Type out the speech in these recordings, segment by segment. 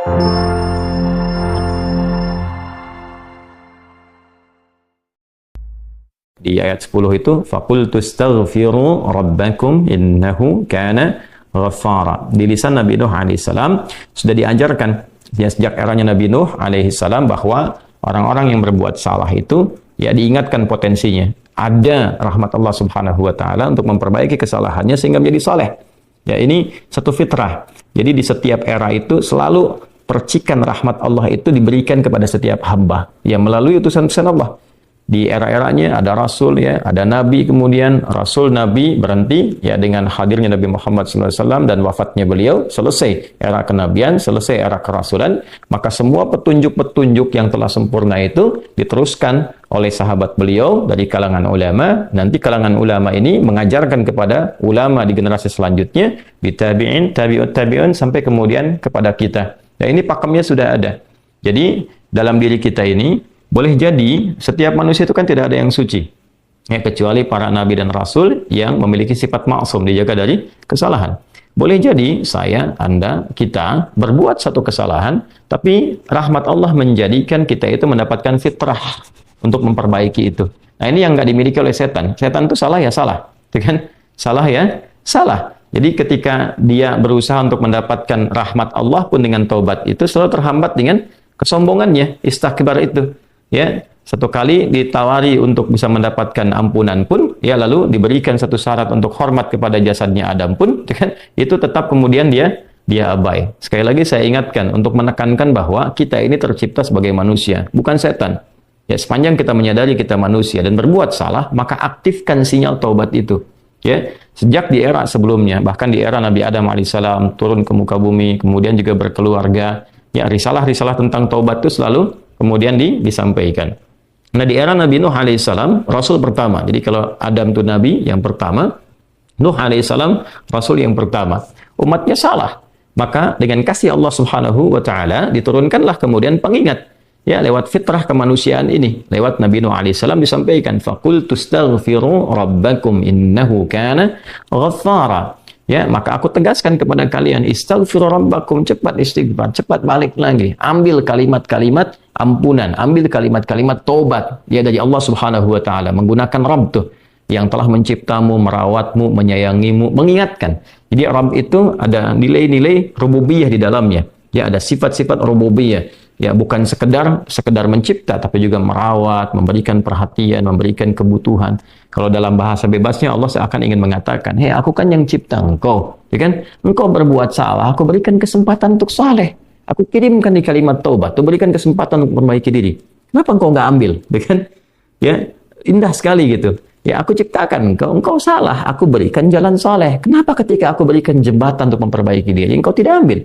Di ayat 10 itu faqultu astaghfiru rabbakum innahu kana ghaffara. Di lisan Nabi Nuh alaihissalam sudah diajarkan ya, sejak eranya Nabi Nuh alaihissalam bahwa orang-orang yang berbuat salah itu ya diingatkan potensinya. Ada rahmat Allah Subhanahu wa taala untuk memperbaiki kesalahannya sehingga menjadi saleh. Ya, ini satu fitrah. Jadi di setiap era itu selalu percikan rahmat Allah itu diberikan kepada setiap hamba ya melalui utusan-utusan Allah. Di era-eranya ada rasul ya, ada nabi, kemudian rasul nabi berhenti ya dengan hadirnya Nabi Muhammad SAW dan wafatnya beliau, selesai era kenabian, selesai era kerasulan, maka semua petunjuk-petunjuk yang telah sempurna itu diteruskan oleh sahabat beliau dari kalangan ulama. Nanti kalangan ulama ini mengajarkan kepada ulama di generasi selanjutnya, tabi'in, tabi'ut tabi'un, sampai kemudian kepada kita. Ya, ini pakemnya sudah ada. Jadi dalam diri kita ini boleh jadi setiap manusia itu kan tidak ada yang suci ya, kecuali para nabi dan rasul yang memiliki sifat maksum, dijaga dari kesalahan. Boleh jadi saya, Anda, kita berbuat satu kesalahan, tapi rahmat Allah menjadikan kita itu mendapatkan fitrah untuk memperbaiki itu. Nah, ini yang nggak dimiliki oleh setan. Setan itu salah ya salah, kan? Salah ya salah. Jadi ketika dia berusaha untuk mendapatkan rahmat Allah pun dengan taubat itu selalu terhambat dengan kesombongannya, istakbar itu. Ya, satu kali ditawari untuk bisa mendapatkan ampunan pun, ya lalu diberikan satu syarat untuk hormat kepada jasadnya Adam pun, kan, itu tetap kemudian dia abai. Sekali lagi saya ingatkan untuk menekankan bahwa kita ini tercipta sebagai manusia, bukan setan. Ya, sepanjang kita menyadari kita manusia dan berbuat salah, maka aktifkan sinyal taubat itu. Ya, sejak di era sebelumnya, bahkan di era Nabi Adam alaihissalam turun ke muka bumi, kemudian juga berkeluarga, ya risalah-risalah tentang taubat itu selalu kemudian disampaikan. Nah, di era Nabi Nuh alaihissalam, rasul pertama. Jadi kalau Adam itu nabi yang pertama, Nuh alaihissalam rasul yang pertama. Umatnya salah. Maka dengan kasih Allah Subhanahu wa taala diturunkanlah kemudian pengingat. Ya, lewat fitrah kemanusiaan ini, lewat Nabi Nuh alaihissalam disampaikan, faqultu astaghfiru rabbakum innahu kana ghaffara. Ya, maka aku tegaskan kepada kalian, istaghfiru rabbakum, cepat istighfar, cepat balik lagi, ambil kalimat-kalimat ampunan, ambil kalimat-kalimat taubat ya dari Allah Subhanahu wa taala, menggunakan Rabb tuh yang telah menciptamu, merawatmu, menyayangimu, mengingatkan. Jadi Rabb itu ada nilai-nilai rububiyah di dalamnya. Ya, ada sifat-sifat rububiyah. Ya, bukan sekedar mencipta, tapi juga merawat, memberikan perhatian, memberikan kebutuhan. Kalau dalam bahasa bebasnya Allah seakan ingin mengatakan, hei, aku kan yang cipta engkau, ya kan? Engkau berbuat salah, aku berikan kesempatan untuk saleh. Aku kirimkan di kalimat taubat, aku berikan kesempatan untuk memperbaiki diri. Kenapa engkau nggak ambil, ya kan? Ya, indah sekali gitu. Ya, aku ciptakan engkau salah, aku berikan jalan saleh. Kenapa ketika aku berikan jembatan untuk memperbaiki diri, engkau tidak ambil?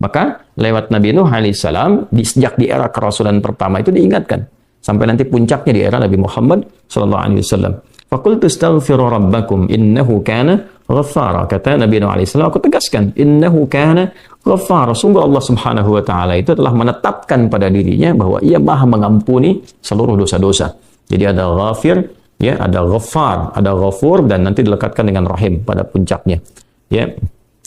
Maka lewat Nabi Nuh alaihissalam, sejak di era kerasulan pertama itu diingatkan. Sampai nanti puncaknya di era Nabi Muhammad SAW. Faqultu astaghfiru rabbakum innahu kana ghaffara. Kata Nabi Nuh alaihissalam, aku tegaskan, innahu kana ghaffara. Sungguh Allah Subhanahu wa taala itu telah menetapkan pada dirinya bahwa ia maha mengampuni seluruh dosa-dosa. Jadi ada ghafir, ya, ada ghaffar, ada ghafur, dan nanti dilekatkan dengan rahim pada puncaknya. Ya.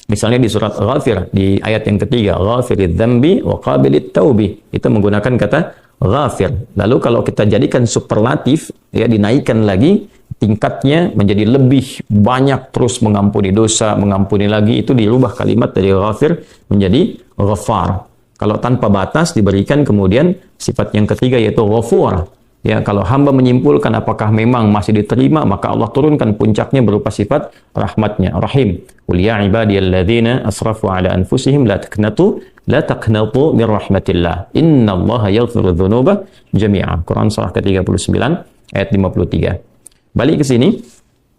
Misalnya di surat Ghafir, di ayat yang ketiga, Ghafiridz dzambi wa qabilit taubi, itu menggunakan kata Ghafir. Lalu kalau kita jadikan superlatif, ya, dinaikkan lagi tingkatnya menjadi lebih banyak, terus mengampuni dosa, mengampuni lagi, itu dirubah kalimat dari Ghafir menjadi Ghaffar. Kalau tanpa batas diberikan kemudian sifat yang ketiga yaitu Ghafur. Ya, kalau hamba menyimpulkan apakah memang masih diterima, maka Allah turunkan puncaknya berupa sifat rahmatnya, Rahim. Qul ya ibadiyalladzina asrafu ala anfusihim la taqnatu min rahmatillah. Innallaha yaghfiru dzunuba jami'a. Quran surah ke-39 ayat 53. Balik ke sini.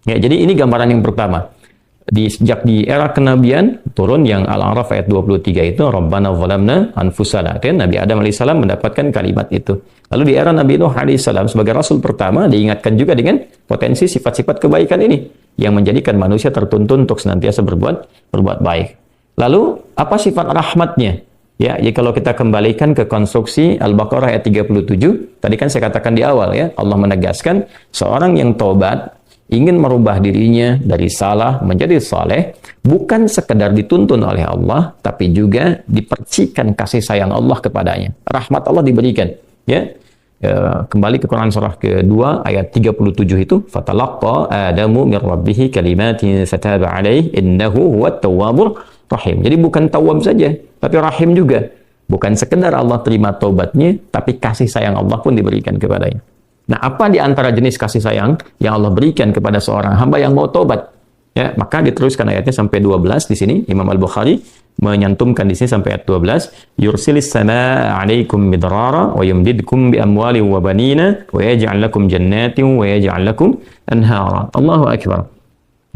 Ya, jadi ini gambaran yang pertama. Sejak di era kenabian turun yang Al-A'raf ayat 23 itu Rabbana zalamna anfusana. Kan Nabi Adam alaihissalam mendapatkan kalimat itu. Lalu di era Nabi Nuh alaihissalam sebagai rasul pertama diingatkan juga dengan potensi sifat-sifat kebaikan ini yang menjadikan manusia tertuntun untuk senantiasa berbuat baik. Lalu apa sifat rahmatnya? Ya, kalau kita kembalikan ke konstruksi Al-Baqarah ayat 37, tadi kan saya katakan di awal ya, Allah menegaskan seorang yang taubat ingin merubah dirinya dari salah menjadi saleh, bukan sekedar dituntun oleh Allah, tapi juga dipercikan kasih sayang Allah kepadanya. Rahmat Allah diberikan. Ya, kembali ke Quran surah kedua ayat 37 itu, fatalaqqa Adamu min rabbih kalimatin fataba alaihi innahu huwat tawwabur rahim. Jadi bukan tawwab saja, tapi rahim juga. Bukan sekedar Allah terima taubatnya, tapi kasih sayang Allah pun diberikan kepadanya. Nah, apa di antara jenis kasih sayang yang Allah berikan kepada seorang hamba yang mau taubat? Ya, maka diteruskan ayatnya sampai 12 di sini. Imam Al-Bukhari menyantumkan di sini sampai ayat 12. Yursilis samaa 'alaikum midrara wa yumdidkum bi amwalin wa banina wa yaj'al lakum jannatin wa yaj'al lakum anhara. Allahu akbar.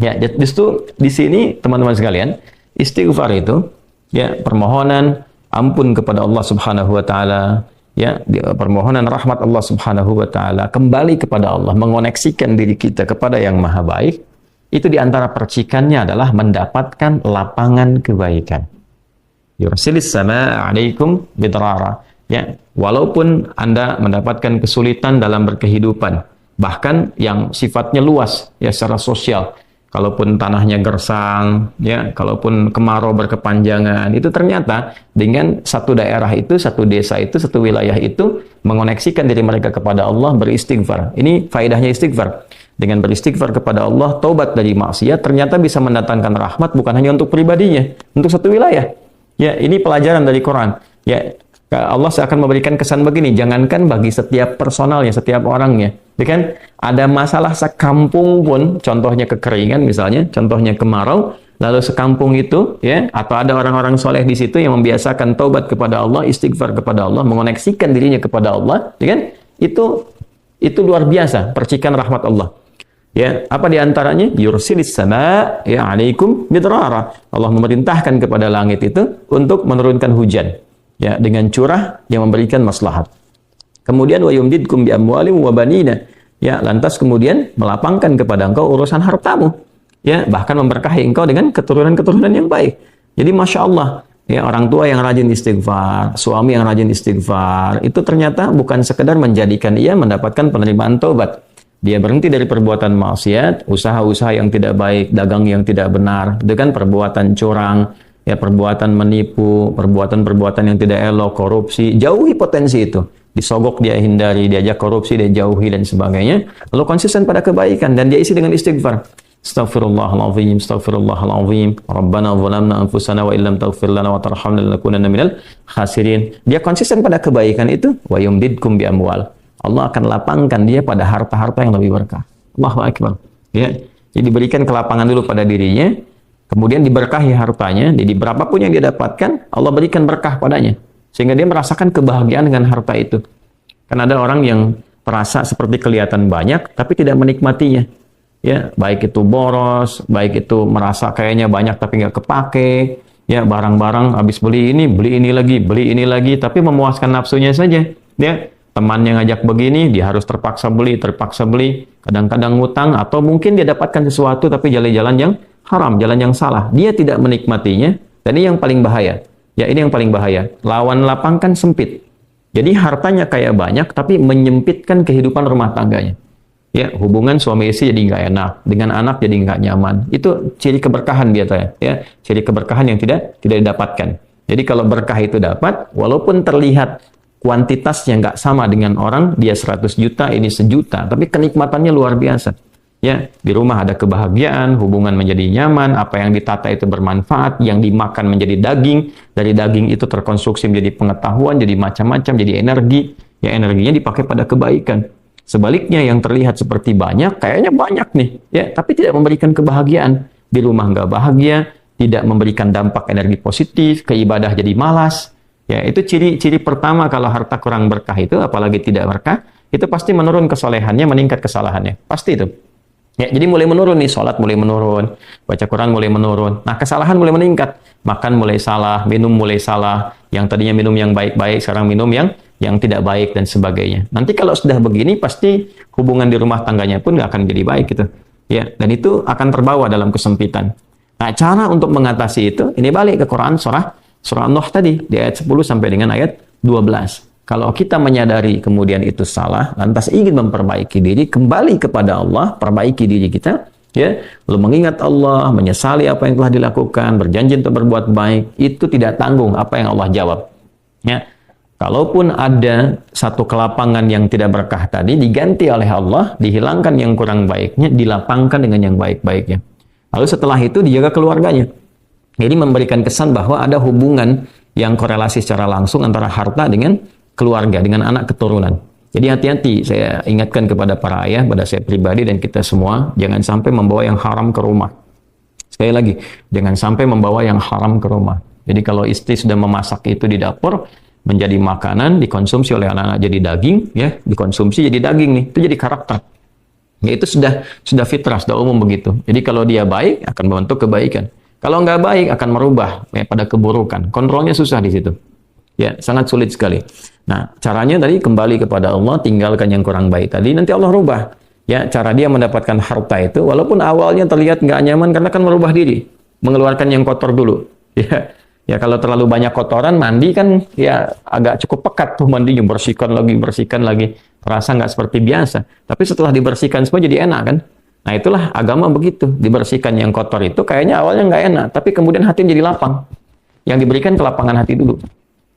Ya, justru di sini teman-teman sekalian, istighfar itu ya permohonan ampun kepada Allah Subhanahu wa taala, ya, permohonan rahmat Allah Subhanahu wa taala, kembali kepada Allah, mengoneksikan diri kita kepada yang maha baik. Itu di antara percikannya adalah mendapatkan lapangan kebaikan. Yursilis samaa 'alaikum bidrara. Ya, walaupun Anda mendapatkan kesulitan dalam berkehidupan, bahkan yang sifatnya luas ya secara sosial. Kalaupun tanahnya gersang, ya, kalaupun kemarau berkepanjangan, itu ternyata dengan satu daerah itu, satu desa itu, satu wilayah itu mengoneksikan diri mereka kepada Allah, beristighfar. Ini faedahnya istighfar. Dengan beristighfar kepada Allah, taubat dari maksiat, ternyata bisa mendatangkan rahmat bukan hanya untuk pribadinya, untuk satu wilayah. Ya, ini pelajaran dari Quran. Ya, Allah akan memberikan kesan begini, jangankan bagi setiap personalnya, setiap orangnya. Ya kan? Ada masalah sekampung pun, contohnya kekeringan misalnya, contohnya kemarau, lalu sekampung itu, ya, atau ada orang-orang soleh di situ yang membiasakan taubat kepada Allah, istighfar kepada Allah, mengoneksikan dirinya kepada Allah, ya kan? Itu luar biasa, percikan rahmat Allah. Ya, apa di antaranya? Yursilis samaa ya 'alaikum midrara. Allah memerintahkan kepada langit itu untuk menurunkan hujan. Ya, dengan curah yang memberikan maslahat. Kemudian wa yumdidkum bi amwalin wa banina. Ya, lantas kemudian melapangkan kepada engkau urusan hartamu. Ya, bahkan memberkahi engkau dengan keturunan-keturunan yang baik. Jadi Masya Allah, ya, orang tua yang rajin istighfar, suami yang rajin istighfar, itu ternyata bukan sekedar menjadikan ia mendapatkan penerimaan taubat. Dia berhenti dari perbuatan maksiat, usaha-usaha yang tidak baik, dagang yang tidak benar, dengan perbuatan curang, ya, perbuatan menipu, perbuatan-perbuatan yang tidak elok, korupsi, jauhi potensi itu. Disogok dia hindari, diajak korupsi dia jauhi dan sebagainya. Lalu konsisten pada kebaikan dan dia isi dengan istighfar. Astaghfirullahalazim, astaghfirullahalazim. Rabbana zalamna anfusana wa illam taghfir lana wa tarhamna lanakunanna minal khasirin. Dia konsisten pada kebaikan itu, wa yumdidkum bi amwal. Allah akan lapangkan dia pada harta-harta yang lebih berkah. Allahu akbar. Ya. Jadi diberikan kelapangan dulu pada dirinya, kemudian diberkahi hartanya. Jadi berapapun yang dia dapatkan, Allah berikan berkah padanya. Sehingga dia merasakan kebahagiaan dengan harta itu. Karena ada orang yang merasa seperti kelihatan banyak, tapi tidak menikmatinya. Ya, baik itu boros, baik itu merasa kayaknya banyak tapi nggak kepake. Ya, barang-barang habis beli ini lagi, tapi memuaskan nafsunya saja. Ya, temannya ngajak begini, dia harus terpaksa beli. Kadang-kadang ngutang, atau mungkin dia dapatkan sesuatu tapi jalan-jalan yang haram, jalan yang salah. Dia tidak menikmatinya, dan ini yang paling bahaya. Ya, ini yang paling bahaya. Lawan lapang kan sempit. Jadi hartanya kayak banyak, tapi menyempitkan kehidupan rumah tangganya. Ya, hubungan suami istri jadi nggak enak, dengan anak jadi nggak nyaman. Itu ciri keberkahan biasanya. Ya, ciri keberkahan yang tidak didapatkan. Jadi kalau berkah itu dapat, walaupun terlihat kuantitasnya nggak sama dengan orang, dia 100 juta, ini 1 juta, tapi kenikmatannya luar biasa. Ya, di rumah ada kebahagiaan, hubungan menjadi nyaman, apa yang ditata itu bermanfaat, yang dimakan menjadi daging, dari daging itu terkonstruksi menjadi pengetahuan, jadi macam-macam, jadi energi, ya energinya dipakai pada kebaikan. Sebaliknya yang terlihat seperti banyak, kayaknya banyak nih, ya, tapi tidak memberikan kebahagiaan. Di rumah nggak bahagia, tidak memberikan dampak energi positif, keibadah jadi malas. Ya, itu ciri pertama kalau harta kurang berkah itu, apalagi tidak berkah, itu pasti menurun kesolehannya, meningkat kesalahannya. Pasti itu. Ya, jadi mulai menurun nih, sholat mulai menurun, baca Quran mulai menurun. Nah, kesalahan mulai meningkat. Makan mulai salah, minum mulai salah. Yang tadinya minum yang baik-baik, sekarang minum yang tidak baik dan sebagainya. Nanti kalau sudah begini, pasti hubungan di rumah tangganya pun nggak akan jadi baik gitu. Ya, dan itu akan terbawa dalam kesempitan. Nah, cara untuk mengatasi itu, ini balik ke Quran surah Nuh tadi, di ayat 10 sampai dengan ayat 12. Kalau kita menyadari kemudian itu salah, lantas ingin memperbaiki diri, kembali kepada Allah, perbaiki diri kita, ya, lalu mengingat Allah, menyesali apa yang telah dilakukan, berjanji untuk berbuat baik, itu tidak tanggung apa yang Allah jawab. Ya, kalaupun ada satu kelapangan yang tidak berkah tadi, diganti oleh Allah, dihilangkan yang kurang baiknya, dilapangkan dengan yang baik-baiknya. Lalu setelah itu dijaga keluarganya. Jadi memberikan kesan bahwa ada hubungan yang korelasi secara langsung antara harta dengan keluarga, dengan anak keturunan. Jadi hati-hati, saya ingatkan kepada para ayah, pada saya pribadi dan kita semua, jangan sampai membawa yang haram ke rumah. Sekali lagi, jangan sampai membawa yang haram ke rumah. Jadi kalau istri sudah memasak itu di dapur, menjadi makanan, dikonsumsi oleh anak-anak jadi daging, ya, dikonsumsi jadi daging nih, itu jadi karakter. Ya, itu sudah fitrah, sudah umum begitu. Jadi kalau dia baik, akan membentuk kebaikan. Kalau nggak baik, akan merubah ya, pada keburukan. Kontrolnya susah di situ. Ya, sangat sulit sekali. Nah, caranya tadi kembali kepada Allah, tinggalkan yang kurang baik tadi, nanti Allah rubah. Ya, cara dia mendapatkan harta itu, walaupun awalnya terlihat nggak nyaman, karena kan merubah diri, mengeluarkan yang kotor dulu. Ya, kalau terlalu banyak kotoran, mandi kan ya agak cukup pekat tuh mandinya, bersihkan lagi, terasa nggak seperti biasa. Tapi setelah dibersihkan semua jadi enak kan? Nah, itulah agama begitu, dibersihkan yang kotor itu kayaknya awalnya nggak enak, tapi kemudian hati jadi lapang. Yang diberikan kelapangan hati dulu.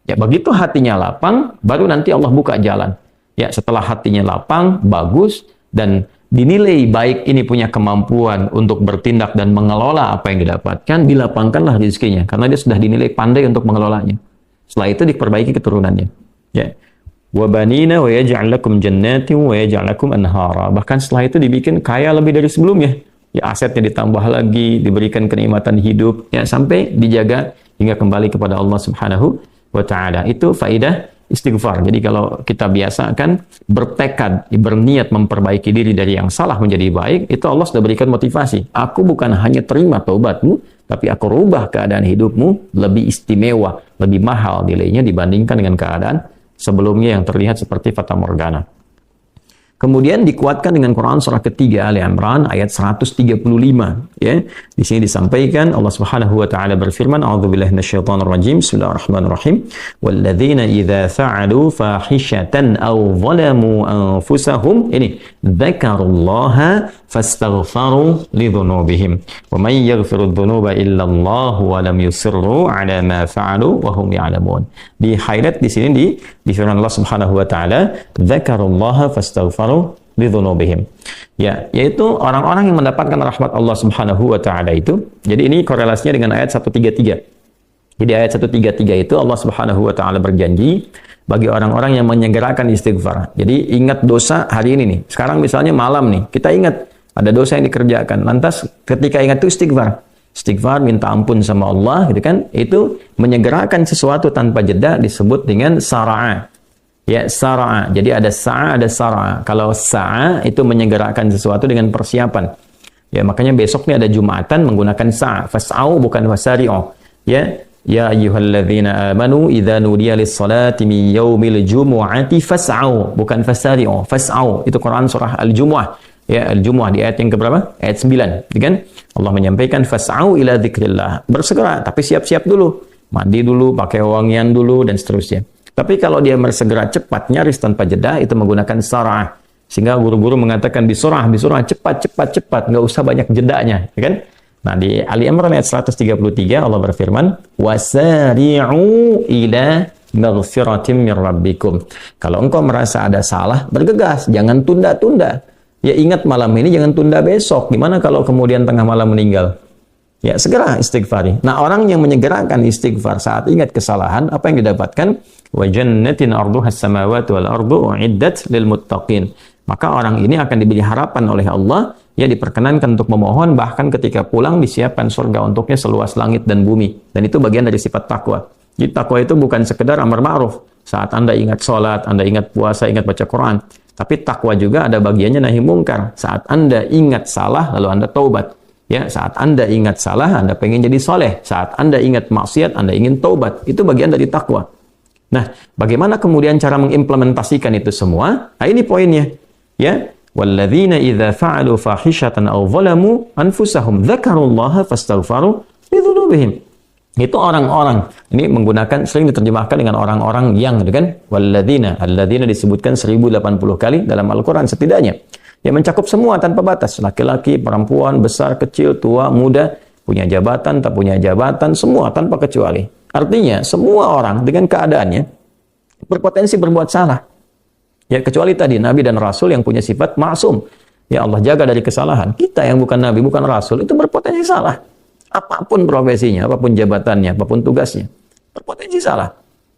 Ya, begitu hatinya lapang, baru nanti Allah buka jalan. Ya, setelah hatinya lapang, bagus, dan dinilai baik ini punya kemampuan untuk bertindak dan mengelola apa yang didapatkan, dilapangkanlah rezekinya. Karena dia sudah dinilai pandai untuk mengelolanya. Setelah itu diperbaiki keturunannya. Ya. وَبَنِينَ وَيَجْعَلْ لَكُمْ جَنَّاتٍ وَيَجْعَلْ لَكُمْ أَنْهَارًا. Bahkan setelah itu dibikin kaya lebih dari sebelumnya. Ya, asetnya ditambah lagi, diberikan kenikmatan hidup, ya, sampai dijaga hingga kembali kepada Allah Subhanahu wa ta'ala. Itu faidah istighfar. Jadi kalau kita biasakan bertekad, berniat memperbaiki diri dari yang salah menjadi baik, itu Allah sudah berikan motivasi. Aku bukan hanya terima taubatmu, tapi aku rubah keadaan hidupmu lebih istimewa, lebih mahal nilainya dibandingkan dengan keadaan sebelumnya yang terlihat seperti fata morgana. Kemudian dikuatkan dengan Quran surah ketiga Ali Imran ayat 135, ya. Di sini disampaikan Allah Subhanahu wa taala berfirman, a'udzubillahi minasyaitonir rajim. Bismillahirrahmanirrahim. Walladzina idza fa'alu fahishatan aw zalamu anfusahum ini dzakarullaha fastaghfaru lidzunubihim wa may yaghfiru dzunuba illa Allah wa lam yusirru ala ma fa'alu wa hum ya'lamun. Di highlight di sini di firman Allah Subhanahu wa taala, dzakarullaha fastaghfaru lidzunubihim. Ya, yaitu orang-orang yang mendapatkan rahmat Allah Subhanahu wa taala itu. Jadi ini korelasinya dengan ayat 133. Jadi ayat 133 itu Allah Subhanahu wa taala berjanji bagi orang-orang yang menyegerakan istighfar. Jadi ingat dosa hari ini nih. Sekarang misalnya malam nih, kita ingat ada dosa yang dikerjakan. Lantas ketika ingat itu istighfar. Istighfar, minta ampun sama Allah, gitu kan? Itu menyegerakan sesuatu tanpa jeda disebut dengan sara'a. Ya, sara'a. Jadi ada sa'a, ada sara'a. Kalau sa'a itu menyegerakan sesuatu dengan persiapan. Ya, makanya besok nih ada Jumatan menggunakan sa'a. Fas'au bukan fasari'u. Ya, ya ayyuhalladzina amanu idza nudiya lis-salati min yaumil jumu'ati fas'au bukan fasari'u. Fas'au itu Quran surah Al-Jumu'ah. Ya, Al-Jumu'ah di ayat yang keberapa? Ayat 9, gitu kan? Allah menyampaikan fas'au ila dzikrillah. Bersegera, tapi siap-siap dulu. Mandi dulu, pakai wangian dulu dan seterusnya. Tapi kalau dia bersegera cepat, nyaris tanpa jeda, itu menggunakan sarah. Sehingga guru-guru mengatakan bisurah, cepat, nggak usah banyak jedanya, ya kan? Nah, di Ali Imran ayat 133 Allah berfirman, wasari'u ila maghfiratin min rabbikum. Kalau engkau merasa ada salah, bergegas, jangan tunda-tunda. Ya, ingat malam ini, jangan tunda besok. Gimana kalau kemudian tengah malam meninggal? Ya, segera istighfari. Nah, orang yang menyegerakan istighfar saat ingat kesalahan, apa yang didapatkan? Wa jannatin arduha as-samawati wal ardu uiddat lil muttaqin. Maka orang ini akan diberi harapan oleh Allah, ya, diperkenankan untuk memohon, bahkan ketika pulang disiapkan surga untuknya seluas langit dan bumi. Dan itu bagian dari sifat takwa. Jadi takwa itu bukan sekedar amar ma'ruf. Saat Anda ingat sholat, Anda ingat puasa, ingat baca Quran. Tapi takwa juga ada bagiannya nahi mungkar. Saat Anda ingat salah, lalu Anda taubat. Ya, saat Anda ingat salah, Anda pengen jadi soleh. Saat Anda ingat maksiat, Anda ingin taubat. Itu bagian dari takwa. Nah, bagaimana kemudian cara mengimplementasikan itu semua? Nah, ini poinnya. Ya, walladzina idza fa'alu fahishatan aw zalamu anfusahum dzakarullaha fastaghfaru lidzunubihim. Itu orang-orang. Ini menggunakan, sering diterjemahkan dengan orang-orang yang, gitu kan? Walladzina. Alladzina disebutkan 1080 kali dalam Al-Quran setidaknya. Yang mencakup semua tanpa batas. Laki-laki, perempuan, besar, kecil, tua, muda, punya jabatan, tak punya jabatan, semua tanpa kecuali. Artinya, semua orang dengan keadaannya berpotensi berbuat salah. Ya, kecuali tadi Nabi dan Rasul yang punya sifat maksum. Ya, Allah jaga dari kesalahan. Kita yang bukan Nabi, bukan Rasul, itu berpotensi salah. Apapun profesinya, apapun jabatannya, apapun tugasnya, berpotensi salah.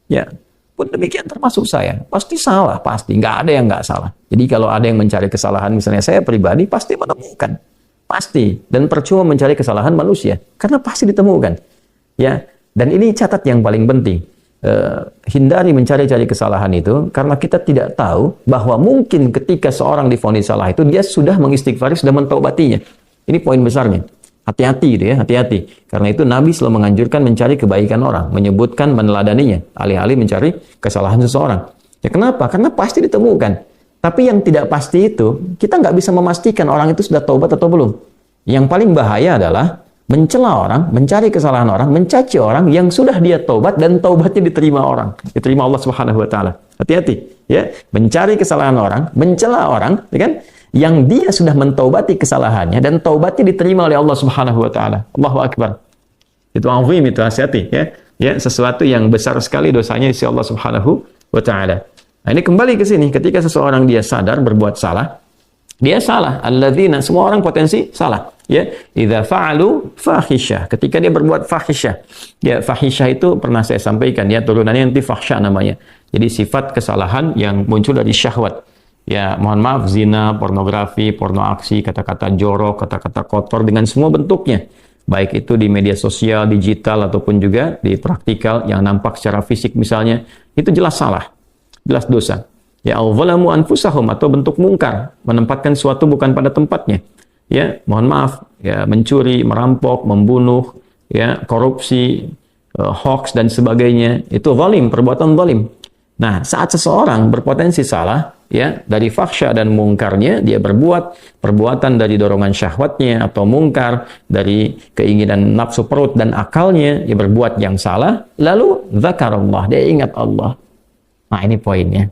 Ya, pun demikian termasuk saya. Pasti salah, pasti. Nggak ada yang nggak salah. Jadi kalau ada yang mencari kesalahan, misalnya saya pribadi, pasti menemukan. Pasti. Dan percuma mencari kesalahan manusia. Karena pasti ditemukan. Ya. Dan ini catat yang paling penting. Hindari mencari-cari kesalahan itu, karena kita tidak tahu bahwa mungkin ketika seorang divonis salah itu, dia sudah mengistighfari, sudah mentaubatinya. Ini poin besarnya. Hati-hati gitu ya, hati-hati. Karena itu Nabi selalu menganjurkan mencari kebaikan orang, menyebutkan, meneladaninya, alih-alih mencari kesalahan seseorang. Ya kenapa? Karena pasti ditemukan. Tapi yang tidak pasti itu, kita nggak bisa memastikan orang itu sudah taubat atau belum. Yang paling bahaya adalah mencela orang, mencari kesalahan orang, mencaci orang yang sudah dia taubat dan taubatnya diterima orang, diterima Allah Subhanahu wa taala. Hati-hati ya, mencari kesalahan orang, mencela orang, ya kan? Yang dia sudah mentaubati kesalahannya dan taubatnya diterima oleh Allah Subhanahu wa taala. Allahu akbar. Itu azim, itu hati-hati ya. Ya, sesuatu yang besar sekali dosanya di sisi Allah Subhanahu wa taala. Nah, ini kembali ke sini, ketika seseorang dia sadar berbuat salah, dia salah. Alladzina, semua orang potensi salah. Ya, idza fa'alu fahisyah, ketika dia berbuat fahisyah. Ya, fahisyah itu pernah saya sampaikan ya, turunannya nanti fahsya namanya. Jadi sifat kesalahan yang muncul dari syahwat. Ya, mohon maaf, zina, pornografi, porno aksi, kata-kata jorok, kata-kata kotor dengan semua bentuknya. Baik itu di media sosial, digital, ataupun juga di praktikal yang nampak secara fisik misalnya. Itu jelas salah, jelas dosa. Ya, al-zalamu anfusahum, atau bentuk mungkar, menempatkan suatu bukan pada tempatnya. Ya, mohon maaf, ya, mencuri, merampok, membunuh, ya, korupsi, hoax dan sebagainya. Itu zalim, perbuatan zalim. Nah, saat seseorang berpotensi salah, ya, dari fahsya dan mungkarnya, dia berbuat perbuatan dari dorongan syahwatnya atau mungkar, dari keinginan nafsu perut dan akalnya, dia berbuat yang salah, lalu zakarullah, dia ingat Allah. Nah, ini poinnya.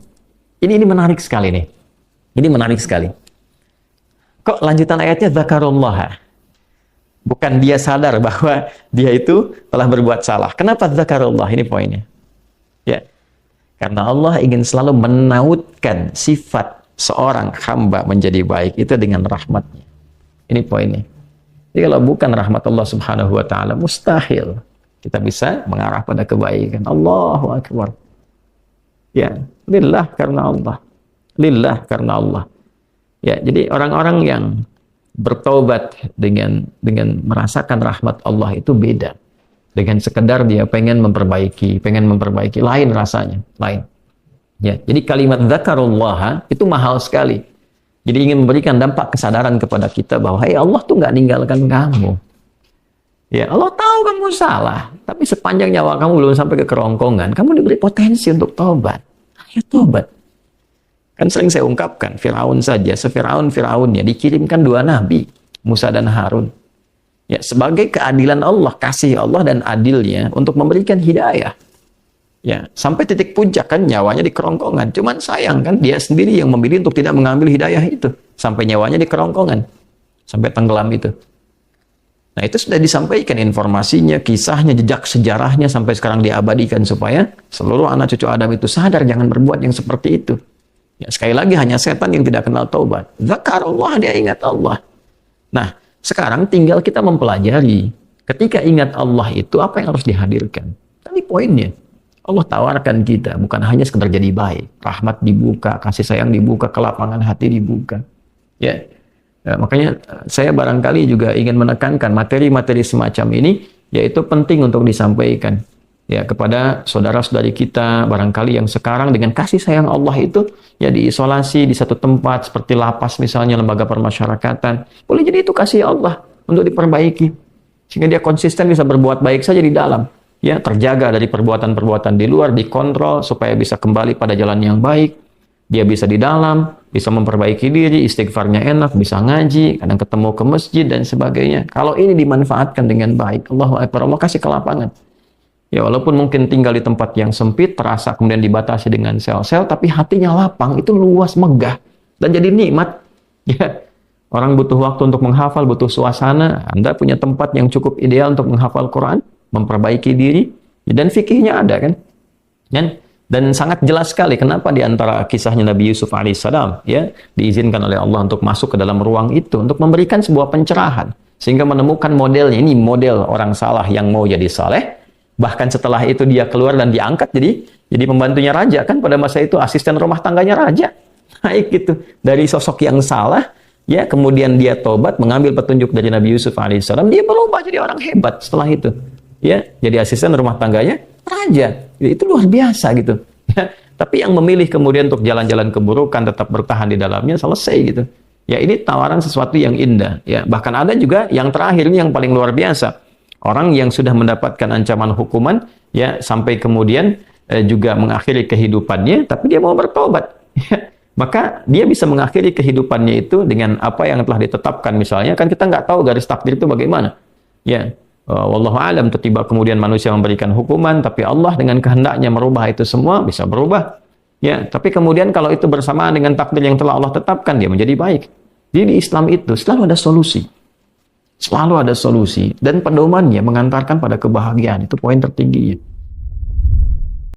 Ini menarik sekali nih. Ini menarik sekali. Kok lanjutan ayatnya zakarullah? Bukan dia sadar bahwa dia itu telah berbuat salah. Kenapa zakarullah? Ini poinnya. Ya. Karena Allah ingin selalu menautkan sifat seorang hamba menjadi baik itu dengan rahmatnya. Ini poinnya. Jadi kalau bukan rahmat Allah Subhanahu wa taala, mustahil kita bisa mengarah pada kebaikan. Allahu akbar. Ya, lillah karena Allah. Lillah karena Allah. Ya, jadi orang-orang yang bertaubat dengan merasakan rahmat Allah itu beda. Dengan sekedar dia pengen memperbaiki, lain rasanya, lain. Ya, jadi kalimat zakarullah itu mahal sekali. Jadi ingin memberikan dampak kesadaran kepada kita bahwa hey, Allah tuh nggak ninggalkan kamu. Ya, Allah tahu kamu salah, tapi sepanjang nyawa kamu belum sampai ke kerongkongan, kamu diberi potensi untuk taubat. Ayo taubat. Kan sering saya ungkapkan, Firaun saja, Firaunnya dikirimkan 2 nabi, Musa dan Harun. Ya, sebagai keadilan Allah, kasih Allah dan adilnya untuk memberikan hidayah. Ya, sampai titik puncak kan nyawanya di kerongkongan. Cuman sayang kan dia sendiri yang memilih untuk tidak mengambil hidayah itu. Sampai nyawanya di kerongkongan. Sampai tenggelam itu. Nah, itu sudah disampaikan informasinya, kisahnya, jejak sejarahnya sampai sekarang diabadikan supaya seluruh anak cucu Adam itu sadar jangan berbuat yang seperti itu. Ya, sekali lagi hanya setan yang tidak kenal taubat. Zakarullah, dia ingat Allah. Nah, sekarang tinggal kita mempelajari ketika ingat Allah itu apa yang harus dihadirkan. Tadi poinnya. Allah tawarkan kita bukan hanya sekedar jadi baik, rahmat dibuka, kasih sayang dibuka, kelapangan hati dibuka. Ya. Makanya saya barangkali juga ingin menekankan materi-materi semacam ini yaitu penting untuk disampaikan ya kepada saudara-saudari kita barangkali yang sekarang dengan kasih sayang Allah itu ya diisolasi di satu tempat seperti lapas misalnya, lembaga permasyarakatan. Boleh jadi itu kasih Allah untuk diperbaiki sehingga dia konsisten bisa berbuat baik saja di dalam, ya, terjaga dari perbuatan-perbuatan di luar, dikontrol supaya bisa kembali pada jalan yang baik. Dia bisa di dalam, bisa memperbaiki diri, istighfarnya enak, bisa ngaji, kadang ketemu ke masjid dan sebagainya. Kalau ini dimanfaatkan dengan baik, Allahu Akbar, Allah kasih kelapangan. Ya, walaupun mungkin tinggal di tempat yang sempit, terasa kemudian dibatasi dengan sel-sel, tapi hatinya lapang, itu luas, megah, dan jadi nikmat. Ya, orang butuh waktu untuk menghafal, butuh suasana. Anda punya tempat yang cukup ideal untuk menghafal Quran, memperbaiki diri, dan fikihnya ada kan? Dan sangat jelas sekali kenapa di antara kisahnya Nabi Yusuf alaihissalam ya diizinkan oleh Allah untuk masuk ke dalam ruang itu untuk memberikan sebuah pencerahan sehingga menemukan modelnya. Ini model orang saleh yang mau jadi saleh. Bahkan setelah itu dia keluar dan diangkat jadi pembantunya raja kan, pada masa itu asisten rumah tangganya raja. Naik gitu dari sosok yang salah ya, kemudian dia tobat mengambil petunjuk dari Nabi Yusuf alaihissalam, dia berubah jadi orang hebat setelah itu. Ya, jadi asisten rumah tangganya raja. Itu luar biasa gitu. Ya, tapi yang memilih kemudian untuk jalan-jalan keburukan, tetap bertahan di dalamnya, selesai gitu. Ya, ini tawaran sesuatu yang indah. Ya, bahkan ada juga yang terakhir ini yang paling luar biasa. Orang yang sudah mendapatkan ancaman hukuman, ya sampai kemudian juga mengakhiri kehidupannya, tapi dia mau bertobat. Ya, maka dia bisa mengakhiri kehidupannya itu dengan apa yang telah ditetapkan misalnya. Kan kita nggak tahu garis takdir itu bagaimana. Ya. Wallahu alam, tiba kemudian manusia memberikan hukuman, tapi Allah dengan kehendaknya merubah itu semua, bisa berubah. Ya, tapi kemudian kalau itu bersamaan dengan takdir yang telah Allah tetapkan, dia menjadi baik. Jadi di Islam itu selalu ada solusi. Selalu ada solusi dan pedomannya mengantarkan pada kebahagiaan. Itu poin tertingginya.